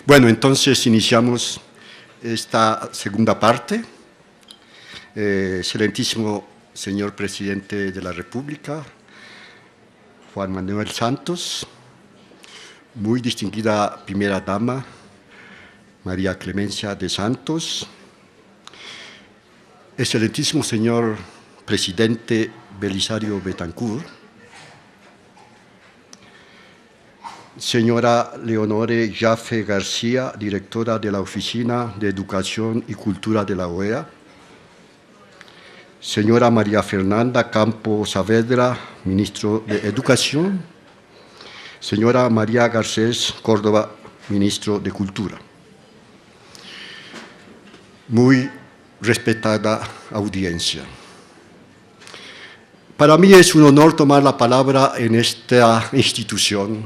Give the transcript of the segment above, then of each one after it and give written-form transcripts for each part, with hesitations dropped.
Bueno, entonces iniciamos esta segunda parte. Excelentísimo señor Presidente de la República, Juan Manuel Santos, muy distinguida Primera Dama, María Clemencia de Santos, excelentísimo señor Presidente Belisario Betancur, señora Leonore Jaffe García, directora de la Oficina de Educación y Cultura de la OEA, señora María Fernanda Campo Saavedra, ministro de Educación, señora María Garcés Córdoba, ministro de Cultura. Muy respetada audiencia. Para mí es un honor tomar la palabra en esta institución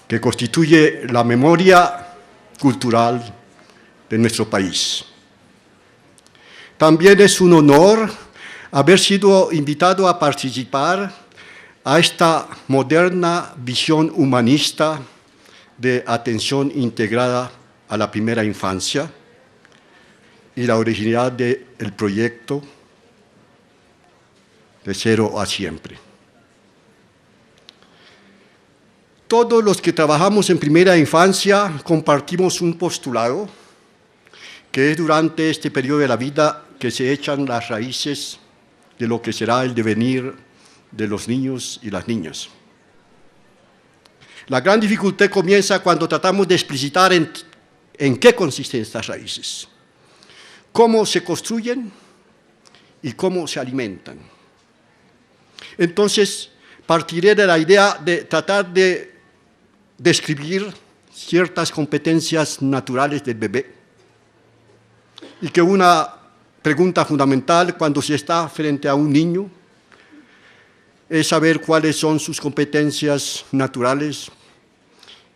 que constituye la memoria cultural de nuestro país. También es un honor haber sido invitado a participar a esta moderna visión humanista de atención integrada a la primera infancia y la originalidad del proyecto de cero a siempre. Todos los que trabajamos en primera infancia compartimos un postulado, que es durante este periodo de la vida que se echan las raíces de lo que será el devenir de los niños y las niñas. La gran dificultad comienza cuando tratamos de explicitar en qué consisten estas raíces, cómo se construyen y cómo se alimentan. Entonces, partiré de la idea de tratar de describir ciertas competencias naturales del bebé y que una pregunta fundamental cuando se está frente a un niño es saber cuáles son sus competencias naturales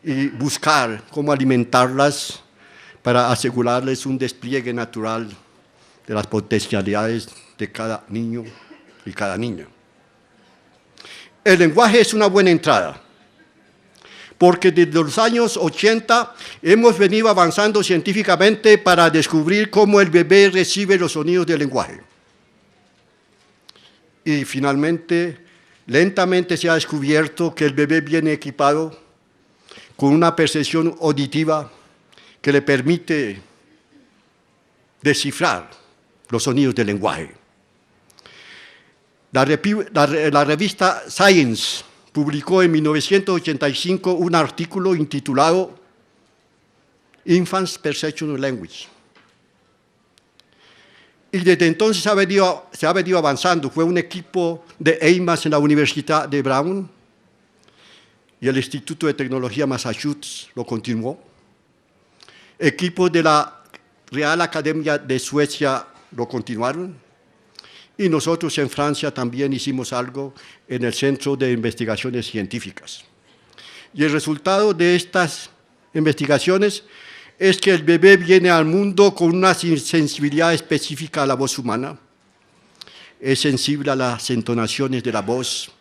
y buscar cómo alimentarlas para asegurarles un despliegue natural de las potencialidades de cada niño y cada niña. El lenguaje es una buena entrada, porque desde los años 80 hemos venido avanzando científicamente para descubrir cómo el bebé recibe los sonidos del lenguaje. Y finalmente, lentamente se ha descubierto que el bebé viene equipado con una percepción auditiva que le permite descifrar los sonidos del lenguaje. La revista Science publicó en 1985 un artículo intitulado Infants' Perception of Language. Y desde entonces se ha venido avanzando. Fue un equipo de EIMAS en la Universidad de Brown y el Instituto de Tecnología Massachusetts lo continuó. Equipos de la Real Academia de Suecia lo continuaron. Y nosotros en Francia también hicimos algo en el Centro de Investigaciones Científicas. Y el resultado de estas investigaciones es que el bebé viene al mundo con una sensibilidad específica a la voz humana, es sensible a las entonaciones de la voz,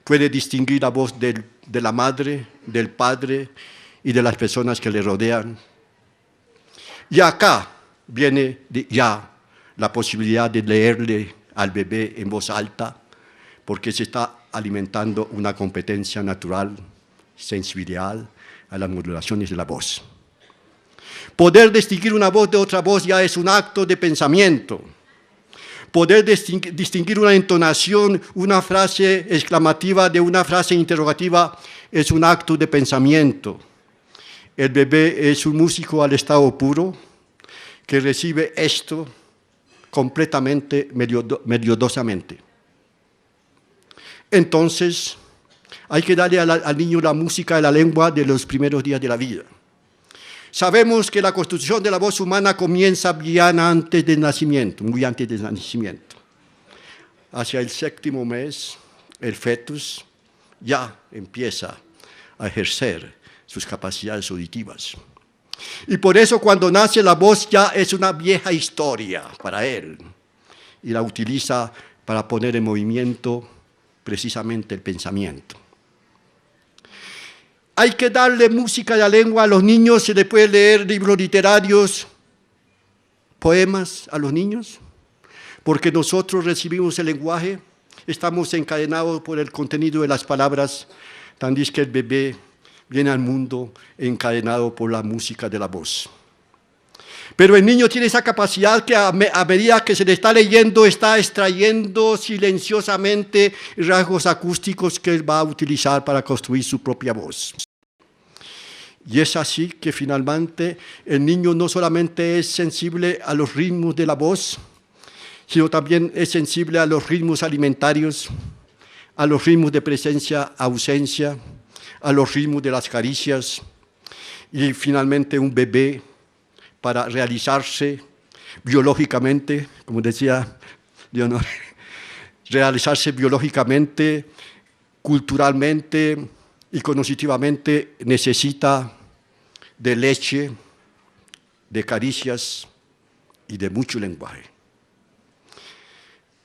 puede distinguir la voz de la madre, del padre y de las personas que le rodean. Y acá viene ya la posibilidad de leerle al bebé en voz alta, porque se está alimentando una competencia natural, sensibilidad a las modulaciones de la voz. Poder distinguir una voz de otra voz ya es un acto de pensamiento. Poder distinguir una entonación, una frase exclamativa de una frase interrogativa es un acto de pensamiento. El bebé es un músico al estado puro que recibe esto completamente, melodosamente. Entonces, hay que darle al niño la música de la lengua de los primeros días de la vida. Sabemos que la construcción de la voz humana comienza bien antes del nacimiento, muy antes del nacimiento. Hacia el 7º mes, el fetus ya empieza a ejercer sus capacidades auditivas. Y por eso cuando nace la voz ya es una vieja historia para él y la utiliza para poner en movimiento precisamente el pensamiento. Hay que darle música de la lengua a los niños, se les puede leer libros literarios, poemas a los niños, porque nosotros recibimos el lenguaje, estamos encadenados por el contenido de las palabras, tan dice que el bebé viene al mundo encadenado por la música de la voz. Pero el niño tiene esa capacidad que a medida que se le está leyendo, está extrayendo silenciosamente rasgos acústicos que él va a utilizar para construir su propia voz. Y es así que finalmente el niño no solamente es sensible a los ritmos de la voz, sino también es sensible a los ritmos alimentarios, a los ritmos de presencia-ausencia, a los ritmos de las caricias, y finalmente un bebé, para realizarse biológicamente, como decía Leonor, realizarse biológicamente, culturalmente y cognitivamente, necesita de leche, de caricias y de mucho lenguaje.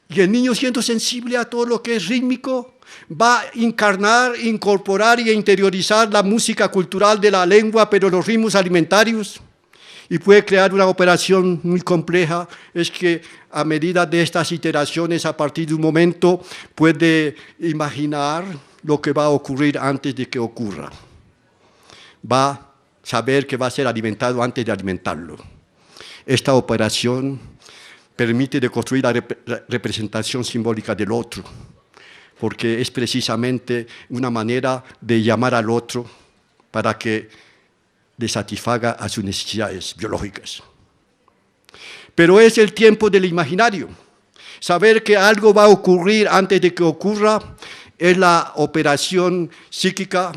Y el niño, siendo sensible a todo lo que es rítmico, va a encarnar, incorporar y interiorizar la música cultural de la lengua, pero los ritmos alimentarios, y puede crear una operación muy compleja. Es que a medida de estas iteraciones, a partir de un momento, puede imaginar lo que va a ocurrir antes de que ocurra. Va a saber que va a ser alimentado antes de alimentarlo. Esta operación permite de construir la representación simbólica del otro, porque es precisamente una manera de llamar al otro para que le satisfaga a sus necesidades biológicas. Pero es el tiempo del imaginario. Saber que algo va a ocurrir antes de que ocurra es la operación psíquica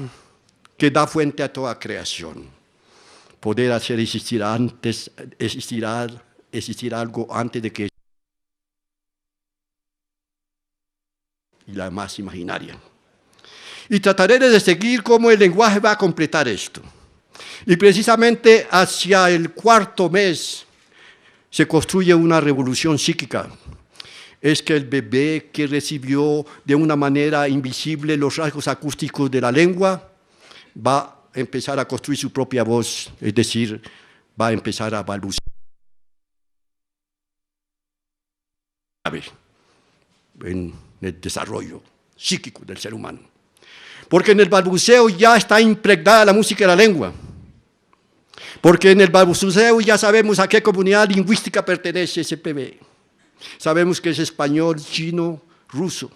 que da fuente a toda creación. Poder hacer existir algo antes de que... y la más imaginaria. Y trataré de seguir cómo el lenguaje va a completar esto. Y precisamente hacia el cuarto mes se construye una revolución psíquica. Es que el bebé que recibió de una manera invisible los rasgos acústicos de la lengua va a empezar a construir su propia voz, es decir, va a empezar a balbucear. En el desarrollo psíquico del ser humano. Porque en el balbuceo ya está impregnada la música de la lengua. Porque en el balbuceo ya sabemos a qué comunidad lingüística pertenece ese bebé. Sabemos que es español, chino, ruso.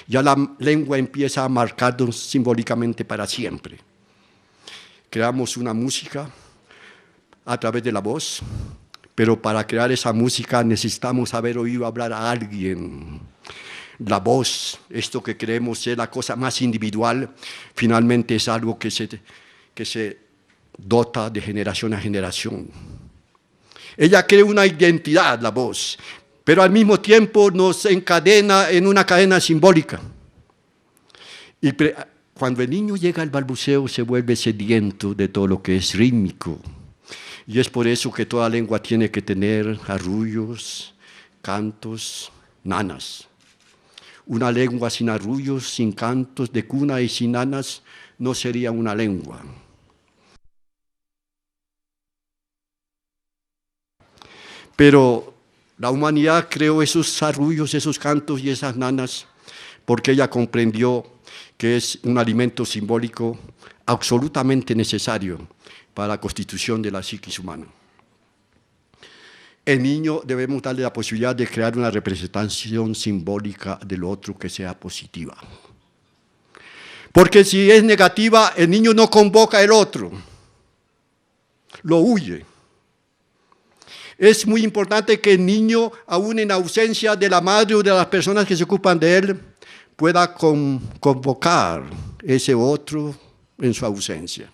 Ya la lengua empieza a marcarnos simbólicamente para siempre. Creamos una música a través de la voz, pero para crear esa música necesitamos haber oído hablar a alguien. La voz, esto que creemos ser la cosa más individual, finalmente es algo que se dota de generación a generación. Ella crea una identidad, la voz, pero al mismo tiempo nos encadena en una cadena simbólica. Y cuando el niño llega al balbuceo se vuelve sediento de todo lo que es rítmico. Y es por eso que toda lengua tiene que tener arrullos, cantos, nanas. Una lengua sin arrullos, sin cantos de cuna y sin nanas no sería una lengua. Pero la humanidad creó esos arrullos, esos cantos y esas nanas porque ella comprendió que es un alimento simbólico absolutamente necesario para la constitución de la psiquis humana. El niño debemos darle la posibilidad de crear una representación simbólica del otro que sea positiva. Porque si es negativa, el niño no convoca al otro, lo huye. Es muy importante que el niño, aún en ausencia de la madre o de las personas que se ocupan de él, pueda convocar ese otro en su ausencia.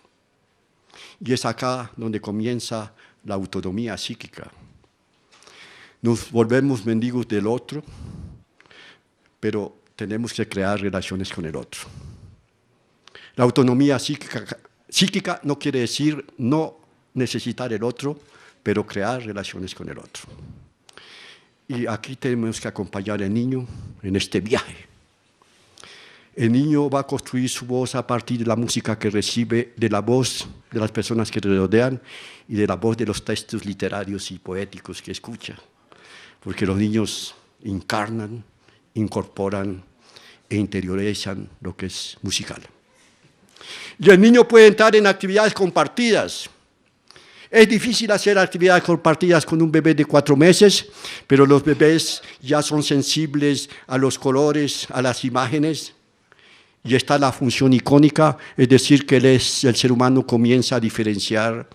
Y es acá donde comienza la autonomía psíquica. Nos volvemos mendigos del otro, pero tenemos que crear relaciones con el otro. La autonomía psíquica no quiere decir no necesitar el otro, pero crear relaciones con el otro. Y aquí tenemos que acompañar al niño en este viaje. El niño va a construir su voz a partir de la música que recibe, de la voz de las personas que le rodean y de la voz de los textos literarios y poéticos que escucha. Porque los niños encarnan, incorporan e interiorizan lo que es musical. Y el niño puede entrar en actividades compartidas. Es difícil hacer actividades compartidas con un bebé de 4 meses, pero los bebés ya son sensibles a los colores, a las imágenes, y está la función icónica, es decir, que el ser humano comienza a diferenciar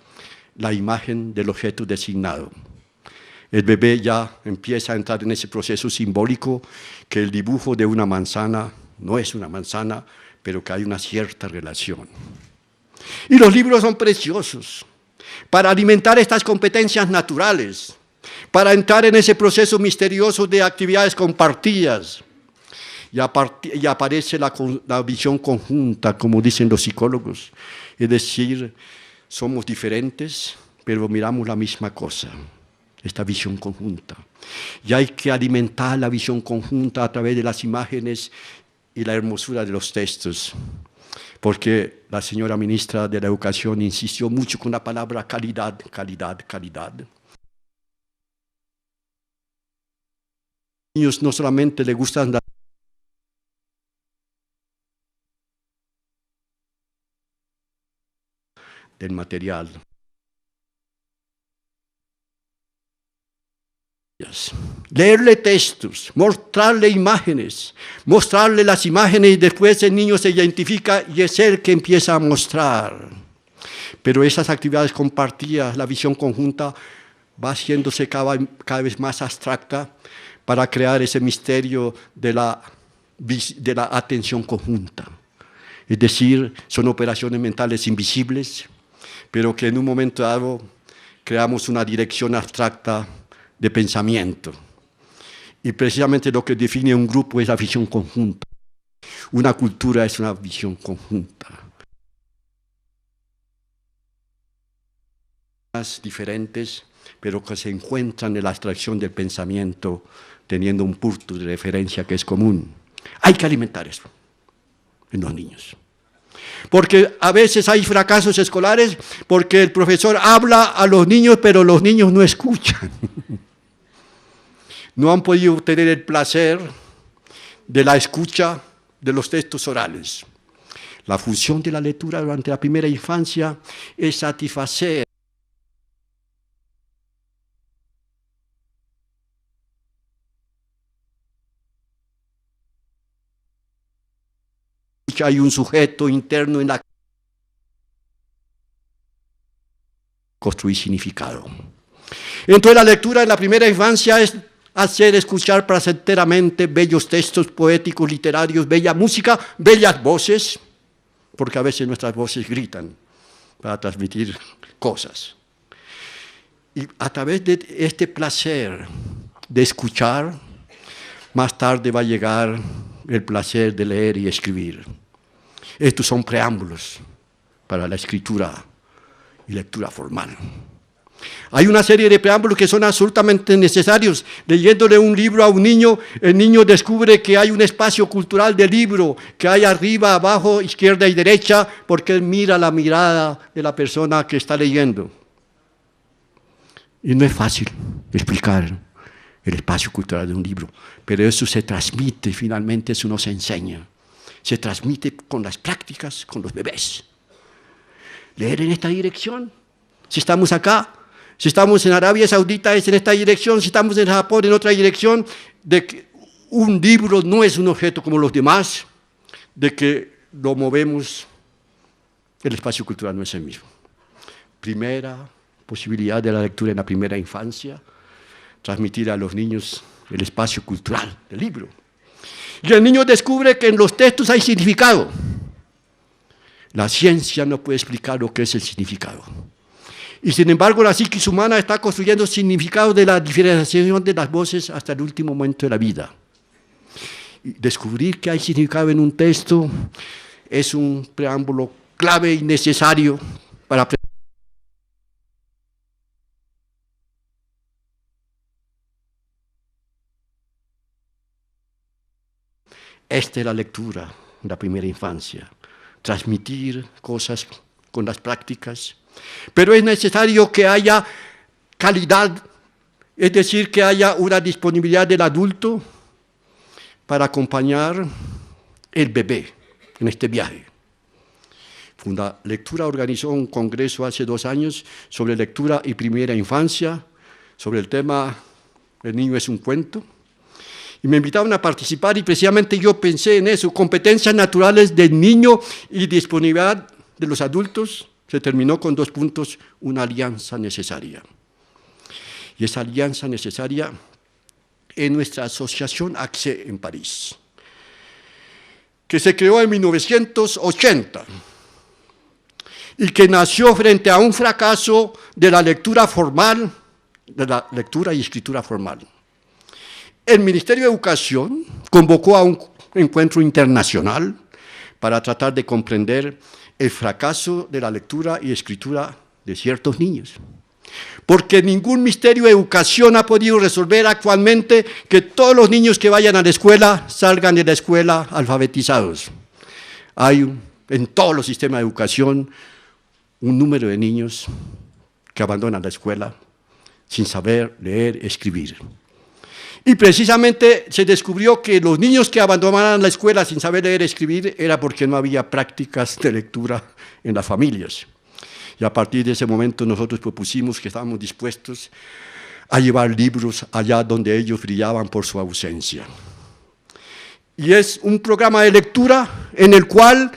la imagen del objeto designado. El bebé ya empieza a entrar en ese proceso simbólico que el dibujo de una manzana no es una manzana, pero que hay una cierta relación. Y los libros son preciosos para alimentar estas competencias naturales, para entrar en ese proceso misterioso de actividades compartidas. Y aparece la visión conjunta, como dicen los psicólogos. Es decir, somos diferentes, pero miramos la misma cosa, esta visión conjunta. Y hay que alimentar la visión conjunta a través de las imágenes y la hermosura de los textos. Porque la señora ministra de la Educación insistió mucho con la palabra calidad, calidad, calidad. A los niños no solamente les gustan del material. Leerle textos, mostrarle imágenes, mostrarle las imágenes y después el niño se identifica y es él que empieza a mostrar. Pero esas actividades compartidas, la visión conjunta, va haciéndose cada vez más abstracta para crear ese misterio de la atención conjunta. Es decir, son operaciones mentales invisibles, pero que en un momento dado creamos una dirección abstracta de pensamiento. Y precisamente lo que define un grupo es la visión conjunta. Una cultura es una visión conjunta. Diferentes, pero que se encuentran en la abstracción del pensamiento, teniendo un punto de referencia que es común. Hay que alimentar eso en los niños. Porque a veces hay fracasos escolares porque el profesor habla a los niños, pero los niños no escuchan. No han podido tener el placer de la escucha de los textos orales. La función de la lectura durante la primera infancia es satisfacer hay un sujeto interno en la construir significado. Entonces la lectura en la primera infancia es hacer escuchar placenteramente bellos textos poéticos, literarios, bella música, bellas voces, porque a veces nuestras voces gritan para transmitir cosas. Y a través de este placer de escuchar, más tarde va a llegar el placer de leer y escribir. Estos son preámbulos para la escritura y lectura formal. Hay una serie de preámbulos que son absolutamente necesarios. Leyéndole un libro a un niño, el niño descubre que hay un espacio cultural del libro, que hay arriba, abajo, izquierda y derecha, porque él mira la mirada de la persona que está leyendo. Y no es fácil explicar el espacio cultural de un libro, pero eso se transmite, finalmente eso nos enseña. Se transmite con las prácticas, con los bebés. Leer en esta dirección. Si estamos acá, si estamos en Arabia Saudita es en esta dirección, si estamos en Japón en otra dirección, de que un libro no es un objeto como los demás, de que lo movemos, el espacio cultural no es el mismo. Primera posibilidad de la lectura en la primera infancia, transmitir a los niños el espacio cultural del libro. Y el niño descubre que en los textos hay significado. La ciencia no puede explicar lo que es el significado. Y sin embargo, la psiquis humana está construyendo significado de la diferenciación de las voces hasta el último momento de la vida. Y descubrir que hay significado en un texto es un preámbulo clave y necesario para aprender. Esta es la lectura en la primera infancia, transmitir cosas con las prácticas, pero es necesario que haya calidad, es decir, que haya una disponibilidad del adulto para acompañar el bebé en este viaje. Fundalectura organizó un congreso hace 2 años sobre lectura y primera infancia, sobre el tema El niño es un cuento, y me invitaron a participar y precisamente yo pensé en eso, competencias naturales del niño y disponibilidad de los adultos. Se terminó con 2 puntos, una alianza necesaria. Y esa alianza necesaria es nuestra asociación ACCES en París, que se creó en 1980 y que nació frente a un fracaso de la lectura formal, de la lectura y escritura formal. El Ministerio de Educación convocó a un encuentro internacional para tratar de comprender el fracaso de la lectura y escritura de ciertos niños. Porque ningún Ministerio de Educación ha podido resolver actualmente que todos los niños que vayan a la escuela salgan de la escuela alfabetizados. Hay en todos los sistemas de educación un número de niños que abandonan la escuela sin saber leer, escribir. Y precisamente se descubrió que los niños que abandonaban la escuela sin saber leer, escribir, era porque no había prácticas de lectura en las familias. Y a partir de ese momento nosotros propusimos que estábamos dispuestos a llevar libros allá donde ellos brillaban por su ausencia. Y es un programa de lectura en el cual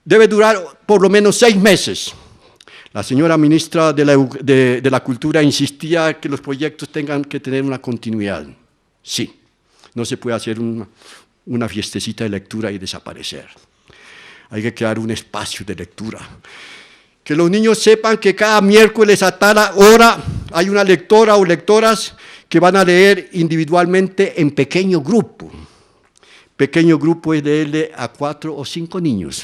debe durar por lo menos 6 meses. La señora ministra de la Cultura insistía que los proyectos tengan que tener una continuidad. Sí, no se puede hacer una fiestecita de lectura y desaparecer. Hay que crear un espacio de lectura. Que los niños sepan que cada miércoles a tal hora hay una lectora o lectoras que van a leer individualmente en pequeño grupo. Pequeño grupo es leerle a 4 o 5 niños.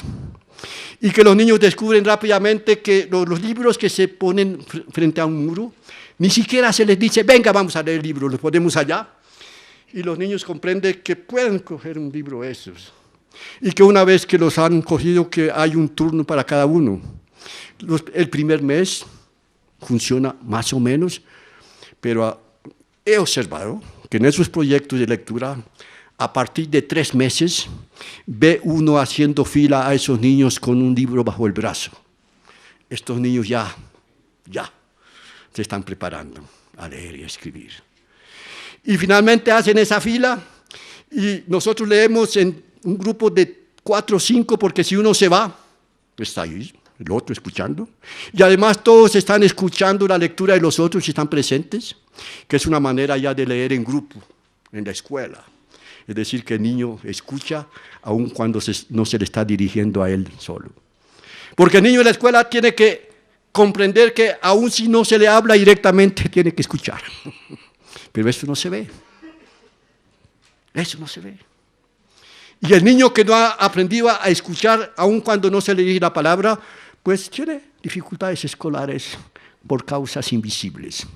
Y que los niños descubren rápidamente que los libros que se ponen frente a un muro, ni siquiera se les dice, venga, vamos a leer libros, los ponemos allá. Y los niños comprenden que pueden coger un libro esos. Y que una vez que los han cogido, que hay un turno para cada uno. El primer mes funciona más o menos, pero he observado que en esos proyectos de lectura, a partir de 3 meses, ve uno haciendo fila a esos niños con un libro bajo el brazo. Estos niños ya se están preparando a leer y a escribir. Y finalmente hacen esa fila y nosotros leemos en un grupo de 4 o 5, porque si uno se va, está ahí el otro escuchando. Y además todos están escuchando la lectura de los otros y están presentes, que es una manera ya de leer en grupo, en la escuela. Es decir, que el niño escucha aun cuando no se le está dirigiendo a él solo. Porque el niño en la escuela tiene que comprender que aun si no se le habla directamente, tiene que escuchar. Pero eso no se ve. Eso no se ve. Y el niño que no ha aprendido a escuchar, aun cuando no se le dice la palabra, pues tiene dificultades escolares por causas invisibles.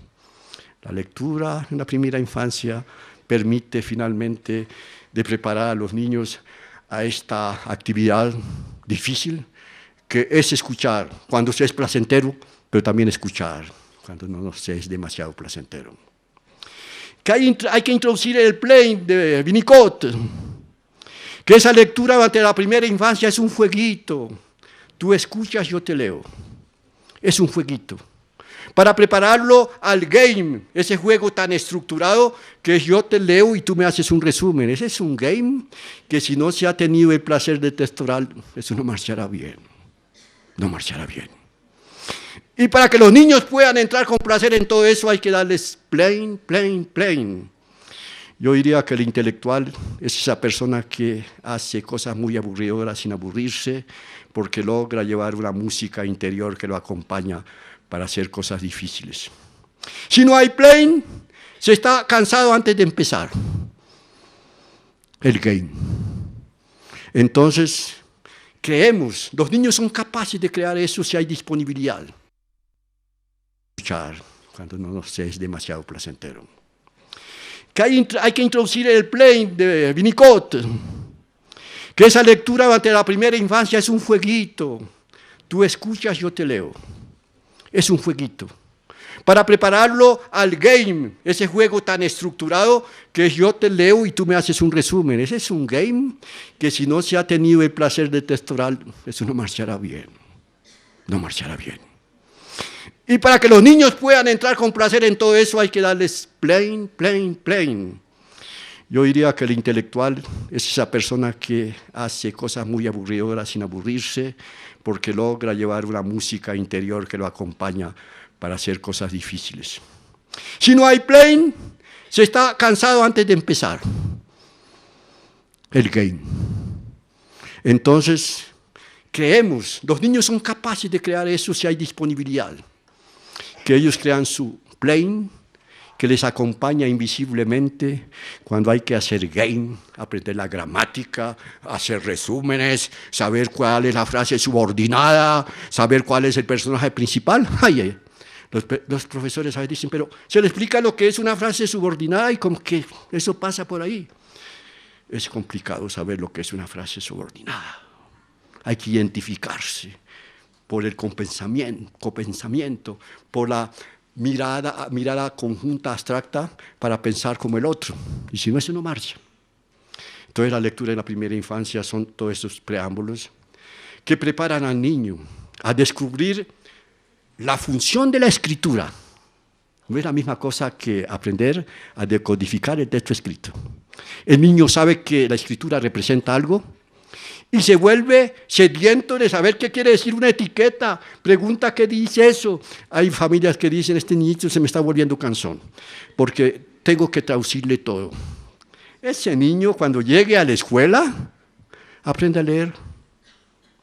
La lectura en la primera infancia permite finalmente de preparar a los niños a esta actividad difícil, que es escuchar cuando se es placentero, pero también escuchar cuando no se es demasiado placentero. Que hay que introducir el Plain de Winnicott, que esa lectura durante la primera infancia es un jueguito. Tú escuchas, yo te leo. Es un jueguito. Para prepararlo al game, ese juego tan estructurado que yo te leo y tú me haces un resumen. Ese es un game que si no se ha tenido el placer de texto oral, eso no marchará bien. No marchará bien. Y para que los niños puedan entrar con placer en todo eso, hay que darles plain. Yo diría que el intelectual es esa persona que hace cosas muy aburridoras sin aburrirse, porque logra llevar una música interior que lo acompaña para hacer cosas difíciles. Si no hay plain, se está cansado antes de empezar. el game. Entonces, creemos, los niños son capaces de crear eso si hay disponibilidad. Escuchar cuando no nos es demasiado placentero. Que hay que introducir el play de Winnicott, que esa lectura durante la primera infancia es un jueguito. Tú escuchas, yo te leo. Es un jueguito. Para prepararlo al game, ese juego tan estructurado que yo te leo y tú me haces un resumen. Ese es un game que si no se ha tenido el placer de texto oral, eso no marchará bien. No marchará bien. Y para que los niños puedan entrar con placer en todo eso hay que darles plain. Yo diría que el intelectual es esa persona que hace cosas muy aburridoras sin aburrirse, porque logra llevar una música interior que lo acompaña para hacer cosas difíciles. Si no hay plain, se está cansado antes de empezar el game. Entonces, creemos, los niños son capaces de crear eso si hay disponibilidad. Que ellos crean su plane, que les acompaña invisiblemente cuando hay que hacer game, aprender la gramática, hacer resúmenes, saber cuál es la frase subordinada, saber cuál es el personaje principal. Los profesores a veces dicen, pero se le explica lo que es una frase subordinada y como que eso pasa por ahí. Es complicado saber lo que es una frase subordinada. Hay que identificarse por el copensamiento, por la mirada conjunta abstracta para pensar como el otro. Y si no, eso no marcha. Entonces la lectura en la primera infancia son todos esos preámbulos que preparan al niño a descubrir la función de la escritura. No es la misma cosa que aprender a decodificar el texto escrito. El niño sabe que la escritura representa algo y se vuelve sediento de saber qué quiere decir una etiqueta. Pregunta qué dice eso. Hay familias que dicen, este niñito se me está volviendo cansón, porque tengo que traducirle todo. Ese niño, cuando llegue a la escuela, aprende a leer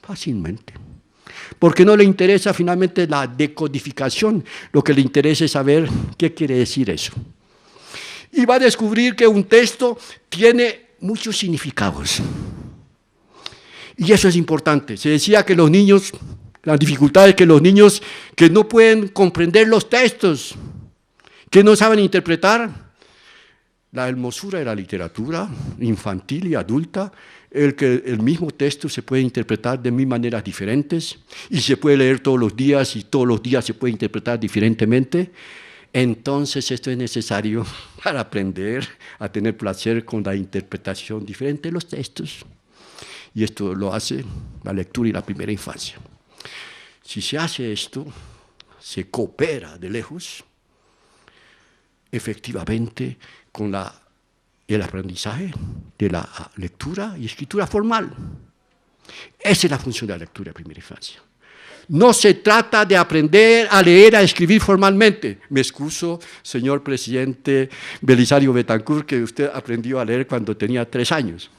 fácilmente. Porque no le interesa finalmente la decodificación, lo que le interesa es saber qué quiere decir eso. Y va a descubrir que un texto tiene muchos significados. Y eso es importante. Se decía que los niños, las dificultades que los niños que no pueden comprender los textos, que no saben interpretar, la hermosura de la literatura infantil y adulta, que el mismo texto se puede interpretar de mil maneras diferentes y se puede leer todos los días y todos los días se puede interpretar diferentemente. Entonces esto es necesario para aprender a tener placer con la interpretación diferente de los textos. Y esto lo hace la lectura y la primera infancia. Si se hace esto, se coopera de lejos, efectivamente, con el aprendizaje de la lectura y escritura formal. Esa es la función de la lectura de primera infancia. No se trata de aprender a leer, a escribir formalmente. Me excuso, señor presidente Belisario Betancourt, que usted aprendió a leer cuando tenía 3 años.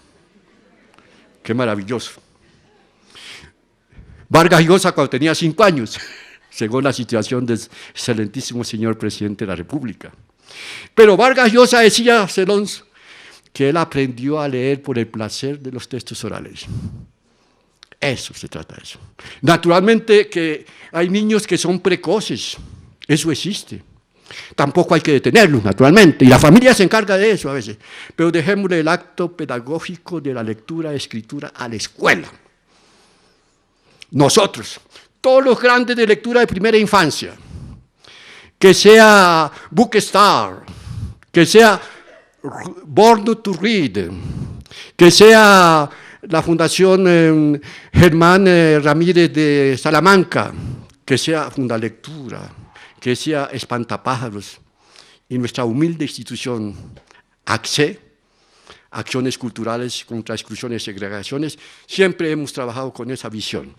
Qué maravilloso. Vargas Llosa cuando tenía 5 años, según la situación del excelentísimo señor presidente de la República. Pero Vargas Llosa decía, Celón, que él aprendió a leer por el placer de los textos orales. Eso se trata de eso. Naturalmente que hay niños que son precoces, eso existe. Tampoco hay que detenerlos, naturalmente, y la familia se encarga de eso a veces. Pero dejémosle el acto pedagógico de la lectura y escritura a la escuela. Nosotros, todos los grandes de lectura de primera infancia, que sea Bookstar, que sea Born to Read, que sea la Fundación Germán Ramírez de Salamanca, que sea Fundalectura, que sea Espantapájaros, y nuestra humilde institución, ACCE, Acciones Culturales contra Exclusiones y Segregaciones, siempre hemos trabajado con esa visión.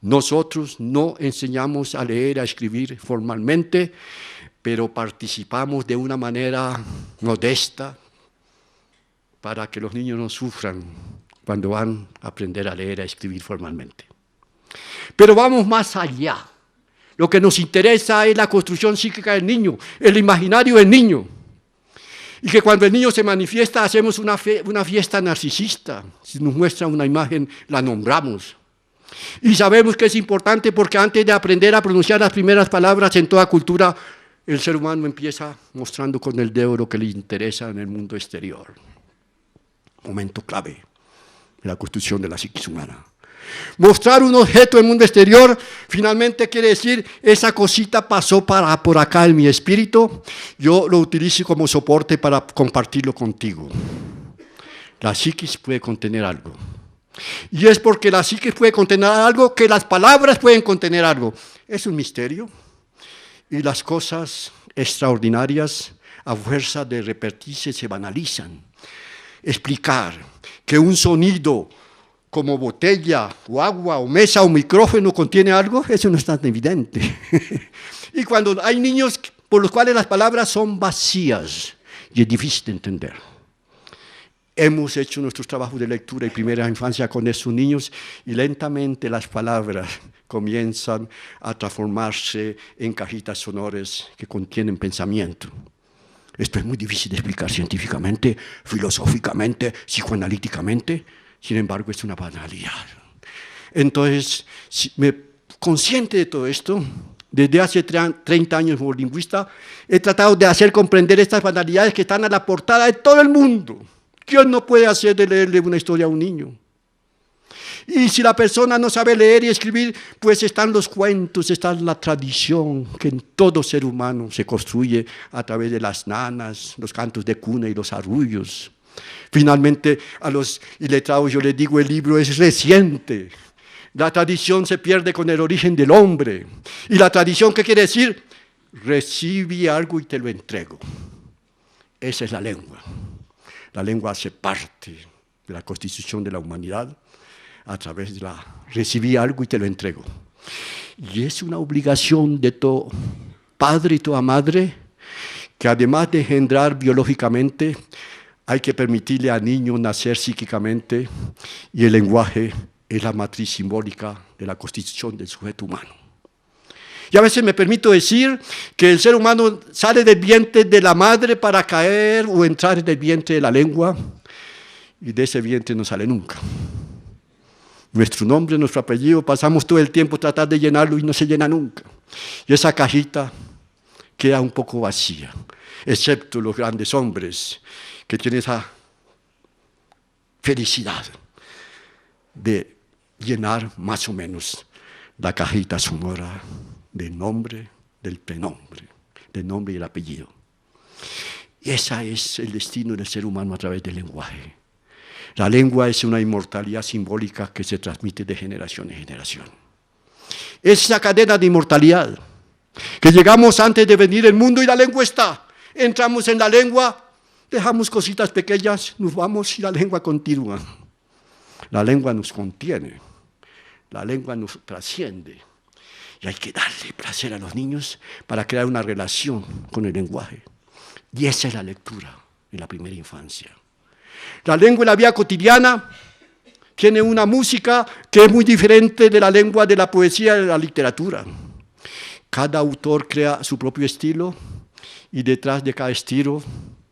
Nosotros no enseñamos a leer, a escribir formalmente, pero participamos de una manera modesta para que los niños no sufran cuando van a aprender a leer, a escribir formalmente. Pero vamos más allá. Lo que nos interesa es la construcción psíquica del niño, el imaginario del niño. Y que cuando el niño se manifiesta hacemos una fiesta narcisista. Si nos muestra una imagen, la nombramos. Y sabemos que es importante porque antes de aprender a pronunciar las primeras palabras en toda cultura, el ser humano empieza mostrando con el dedo lo que le interesa en el mundo exterior. Momento clave en la construcción de la psiquis humana. Mostrar un objeto en el mundo exterior finalmente quiere decir, esa cosita pasó por acá en mi espíritu, yo lo utilizo como soporte para compartirlo contigo. La psiquis puede contener algo. Y es porque la psiquis puede contener algo que las palabras pueden contener algo. Es un misterio. Y las cosas extraordinarias, a fuerza de repetirse, se banalizan. Explicar que un sonido como botella, o agua, o mesa, o micrófono contiene algo, eso no es tan evidente. Y cuando hay niños por los cuales las palabras son vacías, y es difícil de entender. Hemos hecho nuestros trabajos de lectura y primera infancia con esos niños, y lentamente las palabras comienzan a transformarse en cajitas sonoras que contienen pensamiento. Esto es muy difícil de explicar científicamente, filosóficamente, psicoanalíticamente. Sin embargo, es una banalidad. Entonces, consciente de todo esto, desde hace 30 años como lingüista, he tratado de hacer comprender estas banalidades que están a la portada de todo el mundo. ¿Quién no puede hacer de leerle una historia a un niño? Y si la persona no sabe leer y escribir, pues están los cuentos, está la tradición que en todo ser humano se construye a través de las nanas, los cantos de cuna y los arrullos. Finalmente, a los iletrados yo les digo, el libro es reciente. La tradición se pierde con el origen del hombre. ¿Y la tradición qué quiere decir? Recibí algo y te lo entrego. Esa es la lengua. La lengua hace parte de la constitución de la humanidad a través de recibí algo y te lo entrego. Y es una obligación de todo padre y toda madre que además de engendrar biológicamente, hay que permitirle al niño nacer psíquicamente, y el lenguaje es la matriz simbólica de la constitución del sujeto humano. Y a veces me permito decir que el ser humano sale del vientre de la madre para caer o entrar en el vientre de la lengua, y de ese vientre no sale nunca. Nuestro nombre, nuestro apellido, pasamos todo el tiempo tratando de llenarlo y no se llena nunca. Y esa cajita queda un poco vacía, excepto los grandes hombres que tienen esa felicidad de llenar más o menos la cajita sonora del nombre, del prenombre, del nombre y el apellido. Y ese es el destino del ser humano a través del lenguaje. La lengua es una inmortalidad simbólica que se transmite de generación en generación. Es esa cadena de inmortalidad que llegamos antes de venir al mundo y la lengua está. Entramos en la lengua, dejamos cositas pequeñas, nos vamos y la lengua continúa. La lengua nos contiene, la lengua nos trasciende. Y hay que darle placer a los niños para crear una relación con el lenguaje. Y esa es la lectura en la primera infancia. La lengua en la vida cotidiana tiene una música que es muy diferente de la lengua de la poesía y de la literatura. Cada autor crea su propio estilo y detrás de cada estilo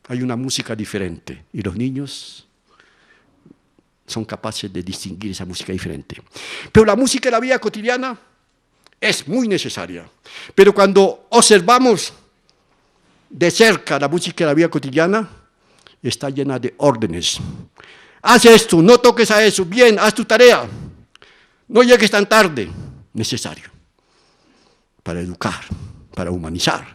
hay una música diferente. Y los niños son capaces de distinguir esa música diferente. Pero la música de la vida cotidiana es muy necesaria. Pero cuando observamos de cerca la música de la vida cotidiana, está llena de órdenes. Haz esto, no toques a eso, bien, haz tu tarea. No llegues tan tarde. Necesario. Para educar, para humanizar.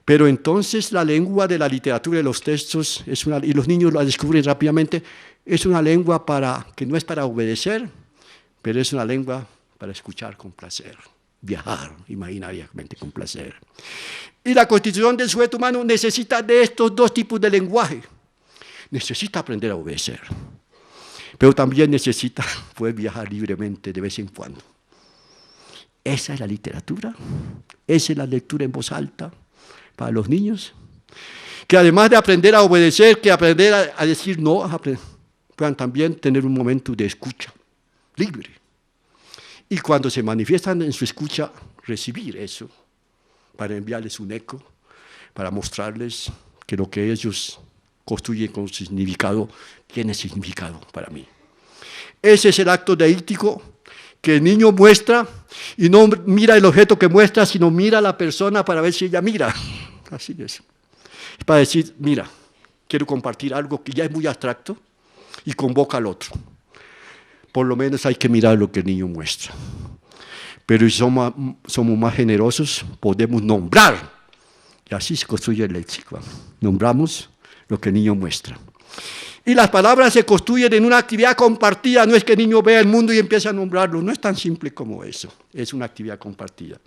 Pero entonces la lengua de la literatura y de los textos, y los niños la descubren rápidamente, es una lengua que no es para obedecer, pero es una lengua para escuchar con placer, viajar imaginariamente con placer. Y la constitución del sujeto humano necesita de estos dos tipos de lenguaje. Necesita aprender a obedecer, pero también necesita poder viajar libremente de vez en cuando. Esa es la literatura, esa es la lectura en voz alta para los niños, que además de aprender a obedecer, que aprender a decir no, puedan también tener un momento de escucha libre. Y cuando se manifiestan en su escucha, recibir eso, para enviarles un eco, para mostrarles que lo que ellos construyen con significado tiene significado para mí. Ese es el acto deístico que el niño muestra y no mira el objeto que muestra, sino mira a la persona para ver si ella mira. Así es. Para decir, mira, quiero compartir algo que ya es muy abstracto y convoca al otro. Por lo menos hay que mirar lo que el niño muestra. Pero si somos más generosos, podemos nombrar. Y así se construye el léxico. Nombramos lo que el niño muestra. Y las palabras se construyen en una actividad compartida. No es que el niño vea el mundo y empiece a nombrarlo. No es tan simple como eso. Es una actividad compartida.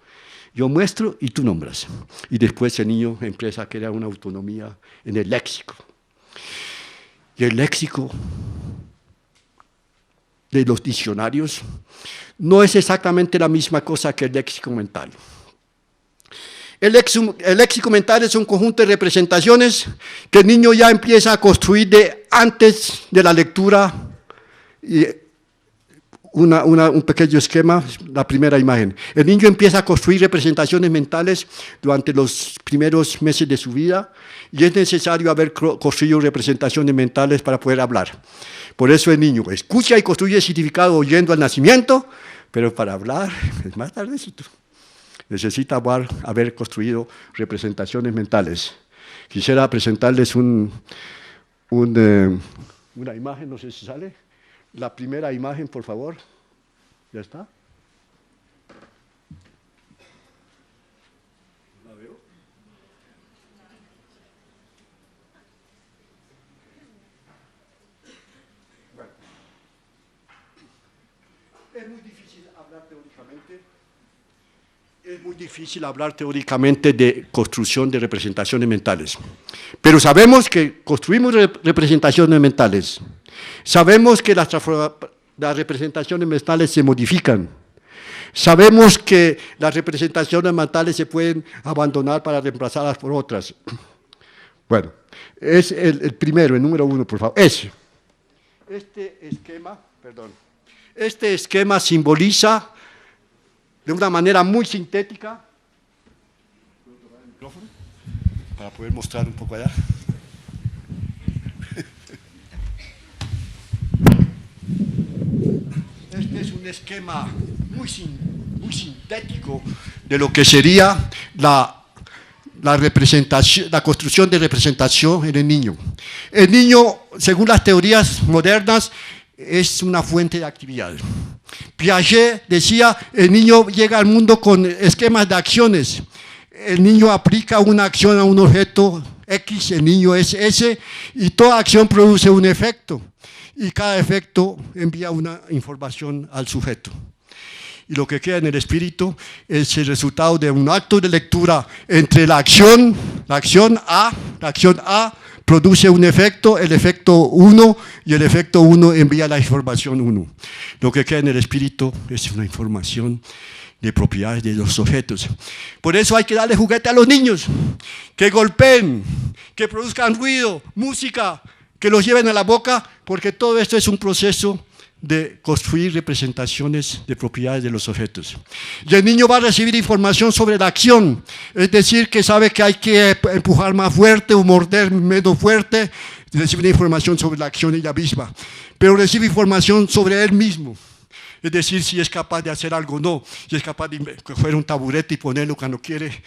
Yo muestro y tú nombras. Y después el niño empieza a crear una autonomía en el léxico. Y el léxico de los diccionarios no es exactamente la misma cosa que el léxico mental. El léxico mental es un conjunto de representaciones que el niño ya empieza a construir antes de la lectura, y un pequeño esquema, la primera imagen. El niño empieza a construir representaciones mentales durante los primeros meses de su vida y es necesario haber construido representaciones mentales para poder hablar. Por eso el niño escucha y construye significado oyendo al nacimiento, pero para hablar es más tardecito. Necesita haber construido representaciones mentales. Quisiera presentarles una imagen, no sé si sale. La primera imagen, por favor. ¿Ya está? ¿La veo? Bueno. Es muy difícil hablar teóricamente. Es muy difícil hablar teóricamente de construcción de representaciones mentales. Pero sabemos que construimos representaciones mentales. Sabemos que las representaciones mentales se modifican. Sabemos que las representaciones mentales se pueden abandonar para reemplazarlas por otras. Bueno, es el primero, el número 1, por favor. Este esquema simboliza de una manera muy sintética. ¿Puedo tocar el micrófono? Para poder mostrar un poco allá. Este es un esquema muy sintético de lo que sería la construcción de representación en el niño. El niño, según las teorías modernas, es una fuente de actividad. Piaget decía, el niño llega al mundo con esquemas de acciones. El niño aplica una acción a un objeto X, el niño es S, y toda acción produce un efecto. Y cada efecto envía una información al sujeto. Y lo que queda en el espíritu es el resultado de un acto de lectura entre la acción A produce un efecto, el efecto 1, y el efecto 1 envía la información 1. Lo que queda en el espíritu es una información de propiedades de los objetos. Por eso hay que darle juguete a los niños, que golpeen, que produzcan ruido, música, que los lleven a la boca, porque todo esto es un proceso de construir representaciones de propiedades de los objetos. Y el niño va a recibir información sobre la acción, es decir, que sabe que hay que empujar más fuerte o morder menos fuerte, recibe información sobre la acción ella misma, pero recibe información sobre él mismo, es decir, si es capaz de hacer algo o no, si es capaz de coger un taburete y ponerlo cuando quiere,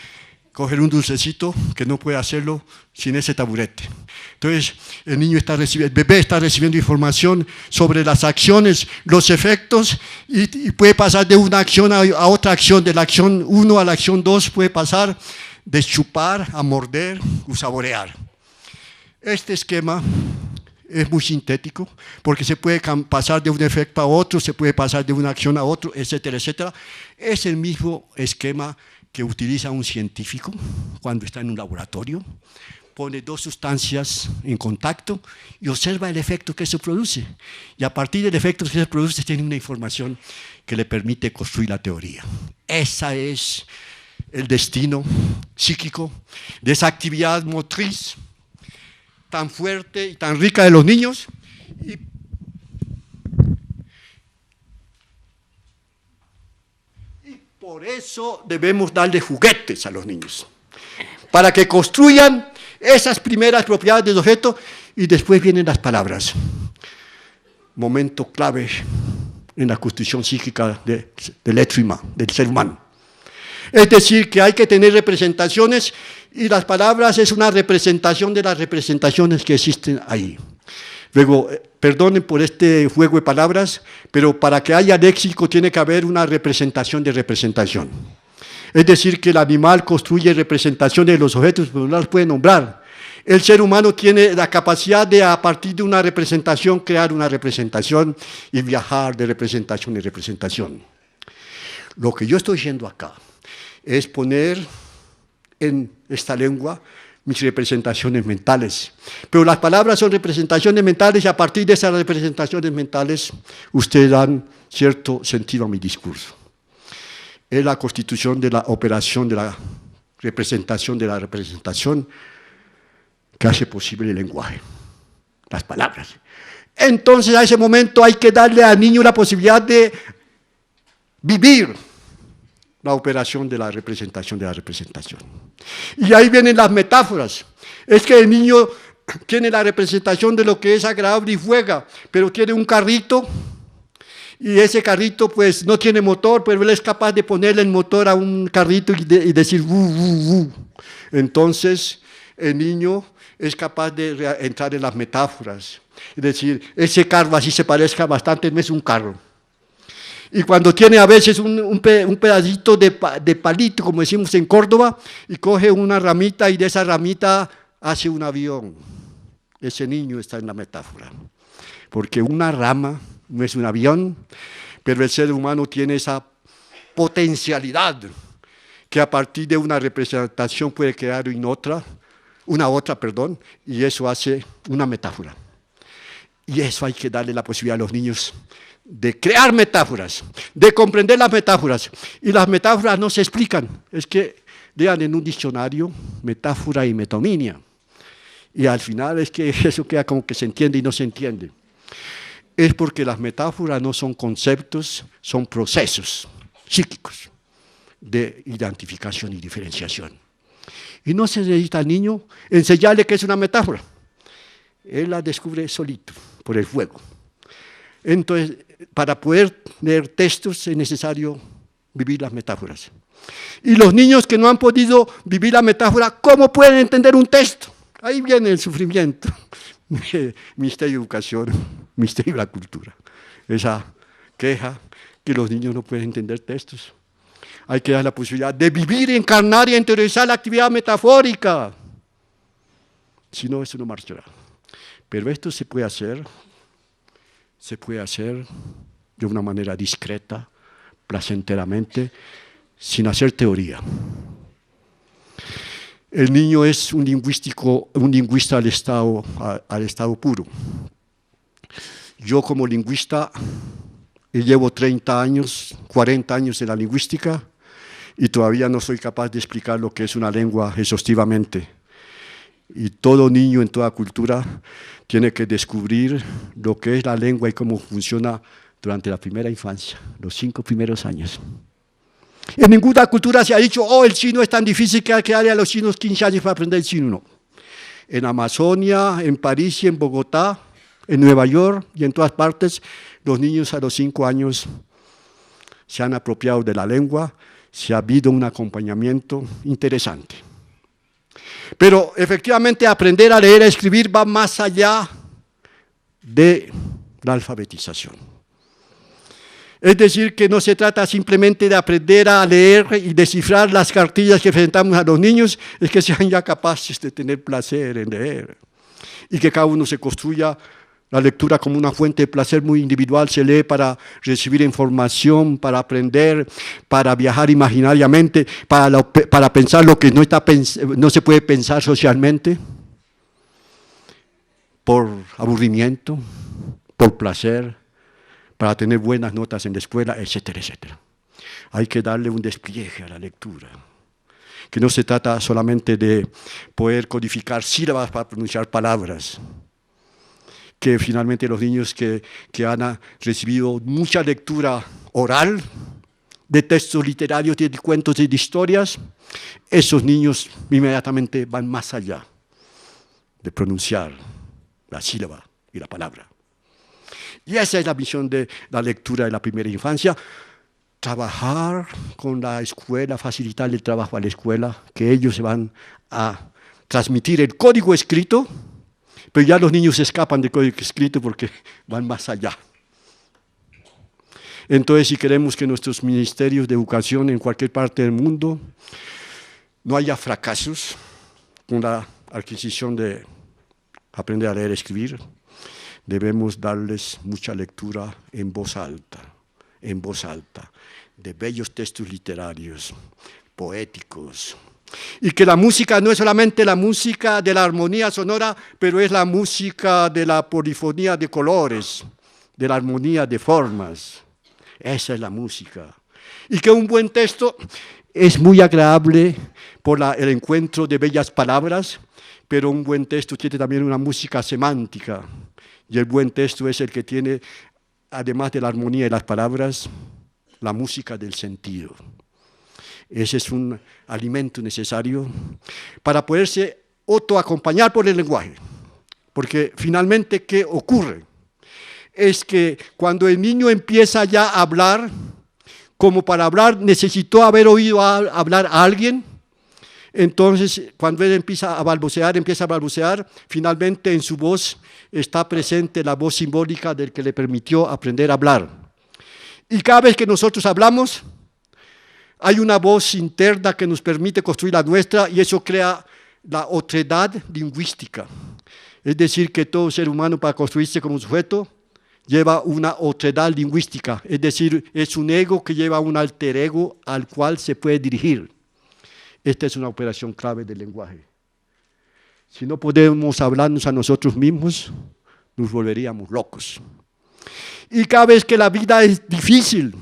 coger un dulcecito, que no puede hacerlo sin ese taburete. Entonces, el bebé está recibiendo información sobre las acciones, los efectos, y puede pasar de una acción a otra acción, de la acción 1 a la acción 2, puede pasar de chupar a morder o saborear. Este esquema es muy sintético, porque se puede pasar de un efecto a otro, se puede pasar de una acción a otro, etcétera, etcétera. Es el mismo esquema que utiliza un científico cuando está en un laboratorio, pone dos sustancias en contacto y observa el efecto que se produce. Y a partir del efecto que se produce tiene una información que le permite construir la teoría. Ese es el destino psíquico de esa actividad motriz tan fuerte y tan rica de los niños. Por eso debemos darle juguetes a los niños, para que construyan esas primeras propiedades del objeto, y después vienen las palabras. Momento clave en la construcción psíquica del être del ser humano. Es decir, que hay que tener representaciones, y las palabras es una representación de las representaciones que existen ahí. Luego, perdonen por este juego de palabras, pero para que haya léxico tiene que haber una representación de representación. Es decir, que el animal construye representaciones de los objetos, pero no las puede nombrar. El ser humano tiene la capacidad de, a partir de una representación, crear una representación y viajar de representación en representación. Lo que yo estoy diciendo acá es poner en esta lengua mis representaciones mentales. Pero las palabras son representaciones mentales, y a partir de esas representaciones mentales ustedes dan cierto sentido a mi discurso. Es la constitución de la operación de la representación que hace posible el lenguaje, las palabras. Entonces, a ese momento hay que darle al niño la posibilidad de vivir la operación de la representación. Y ahí vienen las metáforas. Es que el niño tiene la representación de lo que es agradable y juega, pero tiene un carrito, y ese carrito pues no tiene motor, pero él es capaz de ponerle el motor a un carrito y decir ¡bu! Entonces el niño es capaz de entrar en las metáforas, es decir, ese carro así se parezca bastante, no es un carro. Y cuando tiene a veces un pedacito de palito, como decimos en Córdoba, y coge una ramita y de esa ramita hace un avión. Ese niño está en la metáfora. Porque una rama no es un avión, pero el ser humano tiene esa potencialidad que a partir de una representación puede crear una otra, y eso hace una metáfora. Y eso hay que darle la posibilidad a los niños de crear metáforas, de comprender las metáforas. Y las metáforas no se explican, es que lean en un diccionario metáfora y metonímia. Y al final es que eso queda como que se entiende y no se entiende. Es porque las metáforas no son conceptos, son procesos psíquicos de identificación y diferenciación. Y no se necesita al niño enseñarle que es una metáfora. Él la descubre solito, por el juego. Entonces, para poder leer textos es necesario vivir las metáforas. Y los niños que no han podido vivir la metáfora, ¿cómo pueden entender un texto? Ahí viene el sufrimiento. Ministerio de Educación, Ministerio de la Cultura. Esa queja que los niños no pueden entender textos. Hay que dar la posibilidad de vivir, encarnar y interiorizar la actividad metafórica. Si no, eso no marchará. Pero esto se puede hacer de una manera discreta, placenteramente, sin hacer teoría. El niño es un lingüista al estado puro. Yo como lingüista llevo 30 años, 40 años en la lingüística y todavía no soy capaz de explicar lo que es una lengua exhaustivamente. Y todo niño en toda cultura tiene que descubrir lo que es la lengua y cómo funciona durante la primera infancia, los 5 primeros años. En ninguna cultura se ha dicho, el chino es tan difícil que hay que darle a los chinos 15 años para aprender el chino. No. En Amazonia, en París y en Bogotá, en Nueva York y en todas partes, los niños a los 5 años se han apropiado de la lengua, se ha habido un acompañamiento interesante. Pero efectivamente aprender a leer y a escribir va más allá de la alfabetización. Es decir, que no se trata simplemente de aprender a leer y descifrar las cartillas que presentamos a los niños, es que sean ya capaces de tener placer en leer y que cada uno se construya la lectura como una fuente de placer muy individual. Se lee para recibir información, para aprender, para viajar imaginariamente, para pensar lo que no se puede pensar socialmente, por aburrimiento, por placer, para tener buenas notas en la escuela, etcétera, etcétera. Hay que darle un despliegue a la lectura, que no se trata solamente de poder codificar sílabas para pronunciar palabras, que finalmente los niños que han recibido mucha lectura oral, de textos literarios, de cuentos y de historias, esos niños inmediatamente van más allá de pronunciar la sílaba y la palabra. Y esa es la misión de la lectura de la primera infancia, trabajar con la escuela, facilitar el trabajo a la escuela, que ellos se van a transmitir el código escrito, pero ya los niños escapan del código escrito porque van más allá. Entonces, si queremos que nuestros ministerios de educación en cualquier parte del mundo no haya fracasos con la adquisición de aprender a leer y escribir, debemos darles mucha lectura en voz alta, de bellos textos literarios, poéticos. Y que la música no es solamente la música de la armonía sonora, pero es la música de la polifonía de colores, de la armonía de formas. Esa es la música. Y que un buen texto es muy agradable por el encuentro de bellas palabras, pero un buen texto tiene también una música semántica. Y el buen texto es el que tiene, además de la armonía de las palabras, la música del sentido. Ese es un alimento necesario para poderse autoacompañar por el lenguaje. Porque finalmente, ¿qué ocurre? Es que cuando el niño empieza ya a hablar, como para hablar necesitó haber oído hablar a alguien, entonces cuando él empieza a balbucear, finalmente en su voz está presente la voz simbólica del que le permitió aprender a hablar. Y cada vez que nosotros hablamos, hay una voz interna que nos permite construir la nuestra y eso crea la otredad lingüística. Es decir, que todo ser humano para construirse como sujeto lleva una otredad lingüística, es decir, es un ego que lleva un alter ego al cual se puede dirigir. Esta es una operación clave del lenguaje. Si no podemos hablarnos a nosotros mismos, nos volveríamos locos. Y cada vez que la vida es difícil,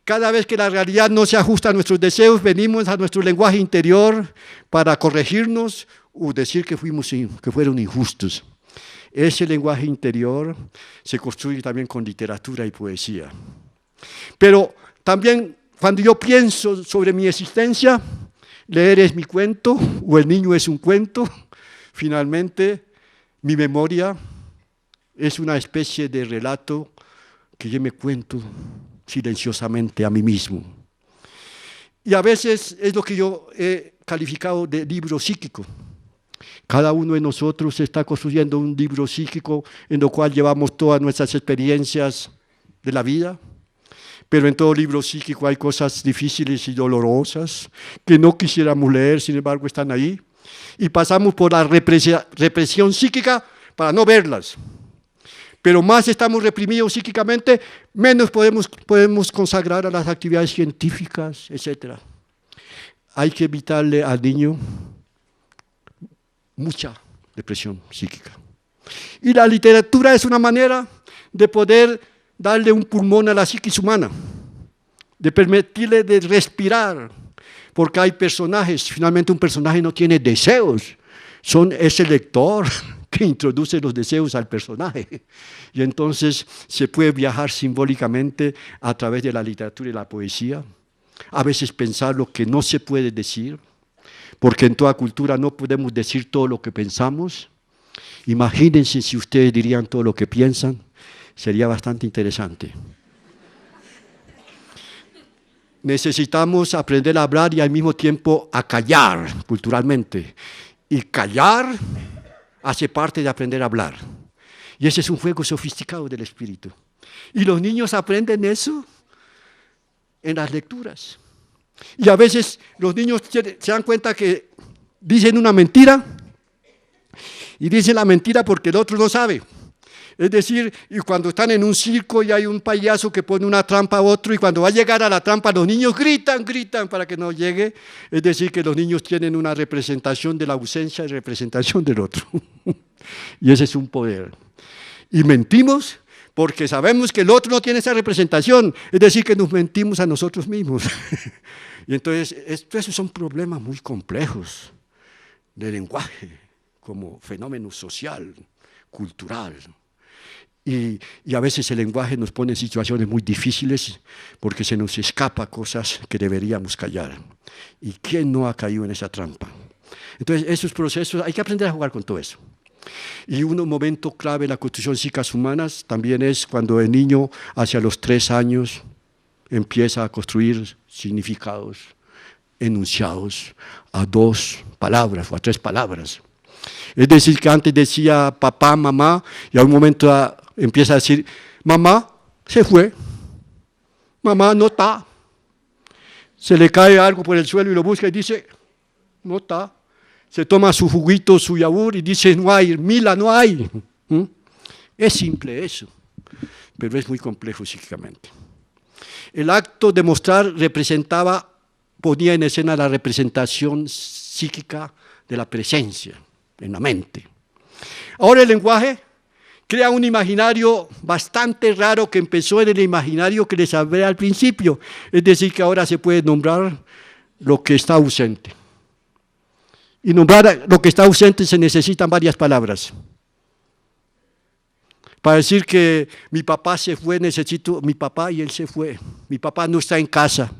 cada vez que la realidad no se ajusta a nuestros deseos, venimos a nuestro lenguaje interior para corregirnos o decir que fueron injustos. Ese lenguaje interior se construye también con literatura y poesía. Pero también cuando yo pienso sobre mi existencia, leer es mi cuento o el niño es un cuento, finalmente mi memoria es una especie de relato que yo me cuento silenciosamente a mí mismo. Y a veces es lo que yo he calificado de libro psíquico. Cada uno de nosotros está construyendo un libro psíquico en el cual llevamos todas nuestras experiencias de la vida, pero en todo libro psíquico hay cosas difíciles y dolorosas que no quisiéramos leer, sin embargo están ahí, y pasamos por la represión psíquica para no verlas. Pero más estamos reprimidos psíquicamente, menos podemos consagrar a las actividades científicas, etc. Hay que evitarle al niño mucha depresión psíquica. Y la literatura es una manera de poder darle un pulmón a la psiquis humana, de permitirle de respirar, porque hay personajes, finalmente un personaje no tiene deseos, es el lector que introduce los deseos al personaje. Y entonces se puede viajar simbólicamente a través de la literatura y la poesía, a veces pensar lo que no se puede decir, porque en toda cultura no podemos decir todo lo que pensamos. Imagínense si ustedes dirían todo lo que piensan, sería bastante interesante. Necesitamos aprender a hablar y al mismo tiempo a callar culturalmente. Y callar hace parte de aprender a hablar. Y ese es un juego sofisticado del espíritu. Y los niños aprenden eso en las lecturas. Y a veces los niños se dan cuenta que dicen una mentira y dicen la mentira porque el otro no sabe. Es decir, y cuando están en un circo y hay un payaso que pone una trampa a otro y cuando va a llegar a la trampa los niños gritan para que no llegue. Es decir, que los niños tienen una representación de la ausencia y representación del otro. Y ese es un poder. Y mentimos porque sabemos que el otro no tiene esa representación. Es decir, que nos mentimos a nosotros mismos. Y entonces, esos son problemas muy complejos de lenguaje, como fenómeno social, cultural. Y a veces el lenguaje nos pone en situaciones muy difíciles porque se nos escapa cosas que deberíamos callar. ¿Y quién no ha caído en esa trampa? Entonces, esos procesos, hay que aprender a jugar con todo eso. Y un momento clave en la construcción psíquicas humanas también es cuando el niño, hacia los 3 años, empieza a construir significados enunciados a 2 palabras o a 3 palabras. Es decir, que antes decía papá, mamá, y a un momento empieza a decir, mamá se fue, mamá no está. Se le cae algo por el suelo y lo busca y dice, no está. Se toma su juguito, su yogur y dice, no hay, Mila, no hay. Es simple eso, pero es muy complejo psíquicamente. El acto de mostrar ponía en escena la representación psíquica de la presencia en la mente. Ahora el lenguaje crea un imaginario bastante raro que empezó en el imaginario que les hablé al principio, es decir, que ahora se puede nombrar lo que está ausente. Y nombrar lo que está ausente se necesitan varias palabras. Para decir que mi papá se fue, necesito mi papá y él se fue. Mi papá no está en casa.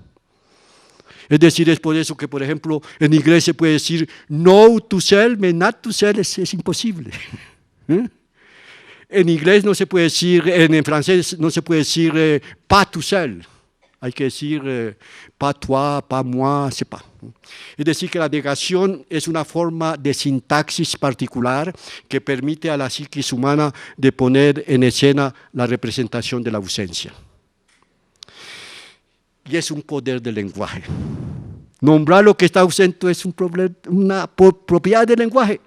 Es decir, es por eso que, por ejemplo, en inglés se puede decir no to self, not to self, es imposible. En inglés no se puede decir, en francés no se puede decir pas tout seul. Hay que decir pas toi, pas moi, c'est pas. Es decir, que la negación es una forma de sintaxis particular que permite a la psiquis humana de poner en escena la representación de la ausencia. Y es un poder del lenguaje. Nombrar lo que está ausente es una propiedad del lenguaje.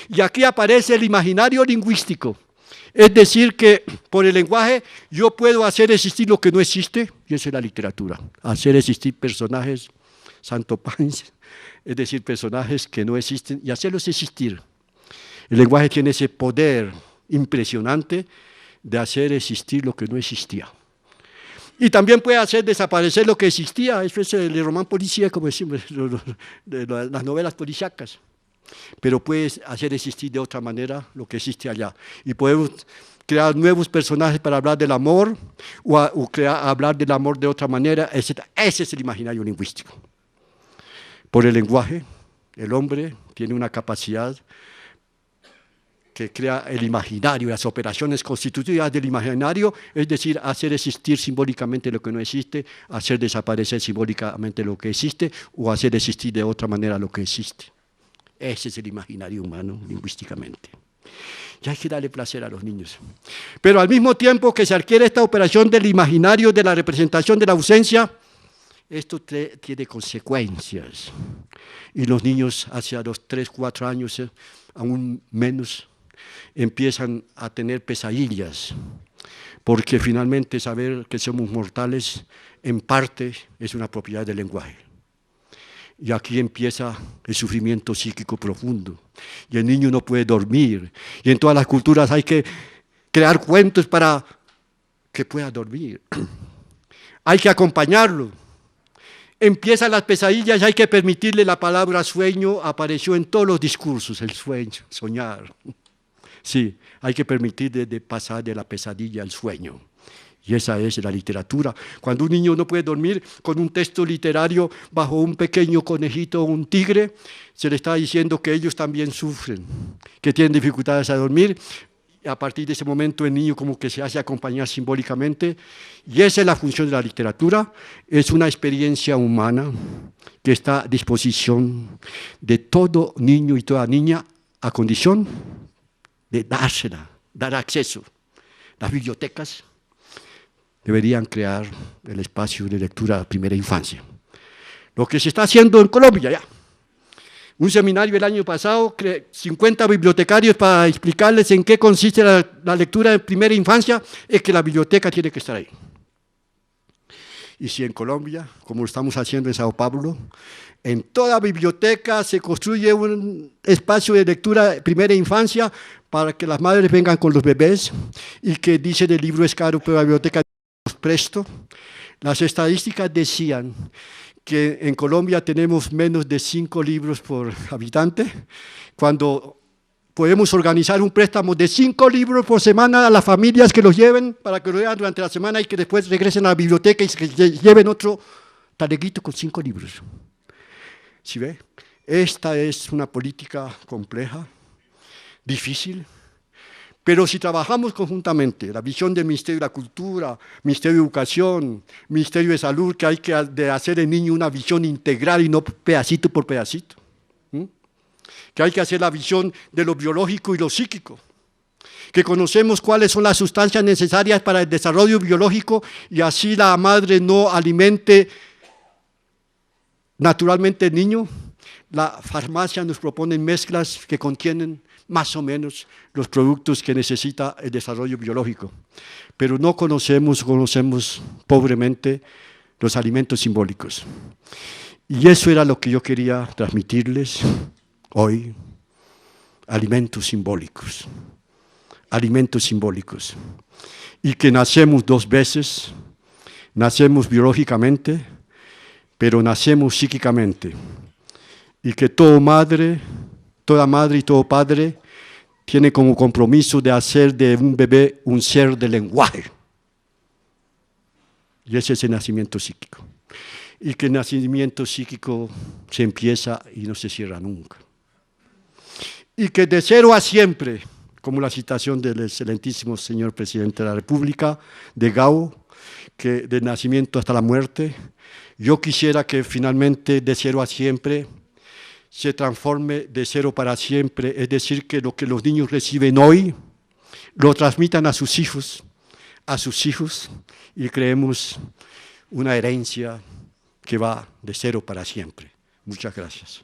Y aquí aparece el imaginario lingüístico. Es decir, que por el lenguaje yo puedo hacer existir lo que no existe, y eso es la literatura. Hacer existir personajes santopanes, es decir, personajes que no existen, y hacerlos existir. El lenguaje tiene ese poder impresionante de hacer existir lo que no existía. Y también puede hacer desaparecer lo que existía, eso es el román policía, como decimos, las novelas policíacas. Pero puede hacer existir de otra manera lo que existe allá. Y podemos crear nuevos personajes para hablar del amor, o hablar del amor de otra manera, etc. Ese es el imaginario lingüístico. Por el lenguaje, el hombre tiene una capacidad que crea el imaginario, las operaciones constitutivas del imaginario, es decir, hacer existir simbólicamente lo que no existe, hacer desaparecer simbólicamente lo que existe, o hacer existir de otra manera lo que existe. Ese es el imaginario humano, lingüísticamente. Y hay que darle placer a los niños. Pero al mismo tiempo que se adquiere esta operación del imaginario, de la representación de la ausencia, esto tiene consecuencias. Y los niños hacia los 3, 4 años, aún menos, empiezan a tener pesadillas, porque finalmente saber que somos mortales, en parte, es una propiedad del lenguaje. Y aquí empieza el sufrimiento psíquico profundo. Y el niño no puede dormir. Y en todas las culturas hay que crear cuentos para que pueda dormir. Hay que acompañarlo. Empiezan las pesadillas y hay que permitirle la palabra sueño. Apareció en todos los discursos, el sueño, soñar. Sí, hay que permitir de pasar de la pesadilla al sueño. Y esa es la literatura. Cuando un niño no puede dormir con un texto literario bajo un pequeño conejito o un tigre, se le está diciendo que ellos también sufren, que tienen dificultades a dormir. Y a partir de ese momento el niño como que se hace acompañar simbólicamente. Y esa es la función de la literatura. Es una experiencia humana que está a disposición de todo niño y toda niña a condición de dársela, dar acceso. Las bibliotecas deberían crear el espacio de lectura a primera infancia. Lo que se está haciendo en Colombia ya. Un seminario el año pasado, 50 bibliotecarios para explicarles en qué consiste la lectura de primera infancia, es que la biblioteca tiene que estar ahí. Y si en Colombia, como lo estamos haciendo en Sao Paulo, en toda biblioteca se construye un espacio de lectura de primera infancia para que las madres vengan con los bebés y que dice el libro es caro, pero la biblioteca los presto. Las estadísticas decían que en Colombia tenemos menos de 5 libros por habitante, cuando podemos organizar un préstamo de 5 libros por semana a las familias que los lleven para que lo lean durante la semana y que después regresen a la biblioteca y que lleven otro taleguito con 5 libros. ¿Sí ve? Esta es una política compleja difícil, pero si trabajamos conjuntamente, la visión del Ministerio de la Cultura, Ministerio de Educación, Ministerio de Salud, que hay que hacer en niño una visión integral y no pedacito por pedacito, que hay que hacer la visión de lo biológico y lo psíquico, que conocemos cuáles son las sustancias necesarias para el desarrollo biológico y así la madre no alimente naturalmente el niño. La farmacia nos propone mezclas que contienen más o menos los productos que necesita el desarrollo biológico, pero no conocemos pobremente los alimentos simbólicos. Y eso era lo que yo quería transmitirles hoy, alimentos simbólicos, y que nacemos dos veces, nacemos biológicamente, pero nacemos psíquicamente, y que toda madre y todo padre tiene como compromiso de hacer de un bebé un ser de lenguaje. Y ese es el nacimiento psíquico. Y que el nacimiento psíquico se empieza y no se cierra nunca. Y que de 0 a siempre, como la citación del excelentísimo señor Presidente de la República, de Gao, que del nacimiento hasta la muerte, yo quisiera que finalmente de 0 a siempre se transforme de 0 para siempre, es decir, que lo que los niños reciben hoy, lo transmitan a sus hijos, y creemos una herencia que va de 0 para siempre. Muchas gracias.